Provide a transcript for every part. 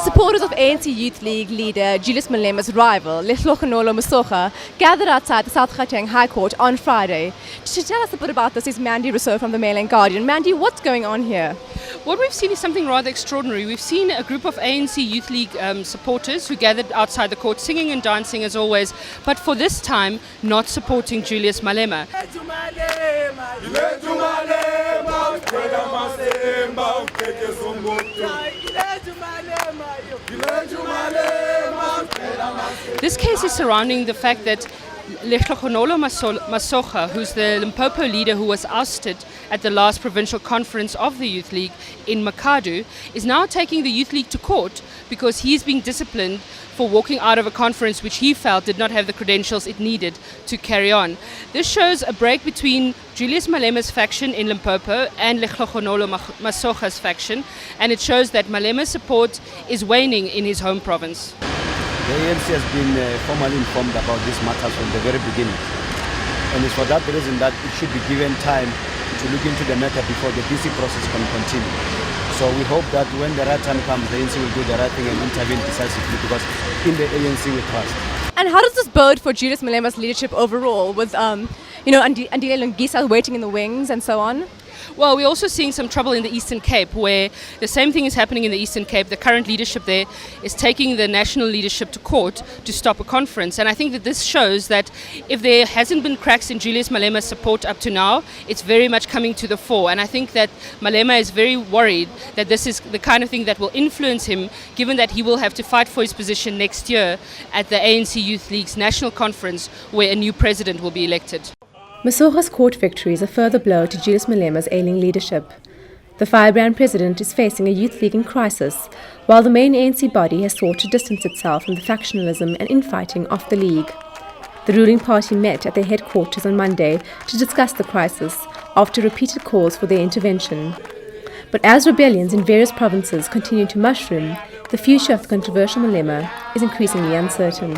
Supporters of ANC Youth League leader Julius Malema's rival, Massocha, gathered outside the South Gauteng High Court on Friday. To tell us a bit about this is Mandy Rousseau from the Mail and Guardian. Mandy, what's going on here? What we've seen is something rather extraordinary. We've seen a group of ANC Youth League supporters who gathered outside the court singing and dancing as always, but for this time not supporting Julius Malema. This case is surrounding the fact that Massocha, who's the Limpopo leader who was ousted at the last provincial conference of the Youth League in Makadu, is now taking the Youth League to court because he's being disciplined for walking out of a conference which he felt did not have the credentials it needed to carry on. This shows a break between Julius Malema's faction in Limpopo and Massocha's faction, and it shows that Malema's support is waning in his home province. The ANC has been formally informed about this matter from the very beginning, and it's for that reason that it should be given time to look into the matter before the DC process can continue. So we hope that when the right time comes, the ANC will do the right thing and intervene decisively, because in the ANC we trust. And how does this bode for Julius Malema's leadership overall, with Andile Lungisa waiting in the wings and so on? Well, we're also seeing some trouble in the Eastern Cape, where the same thing is happening in the Eastern Cape. The current leadership there is taking the national leadership to court to stop a conference. And I think that this shows that if there hasn't been cracks in Julius Malema's support up to now, it's very much coming to the fore. And I think that Malema is very worried that this is the kind of thing that will influence him, given that he will have to fight for his position next year at the ANC Youth League's national conference, where a new president will be elected. Massocha's court victory is a further blow to Julius Malema's ailing leadership. The firebrand president is facing a youth league in crisis, while the main ANC body has sought to distance itself from the factionalism and infighting of the league. The ruling party met at their headquarters on Monday to discuss the crisis after repeated calls for their intervention. But as rebellions in various provinces continue to mushroom, the future of the controversial Malema is increasingly uncertain.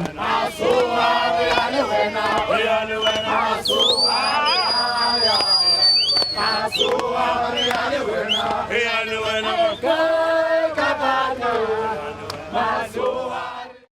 Hey,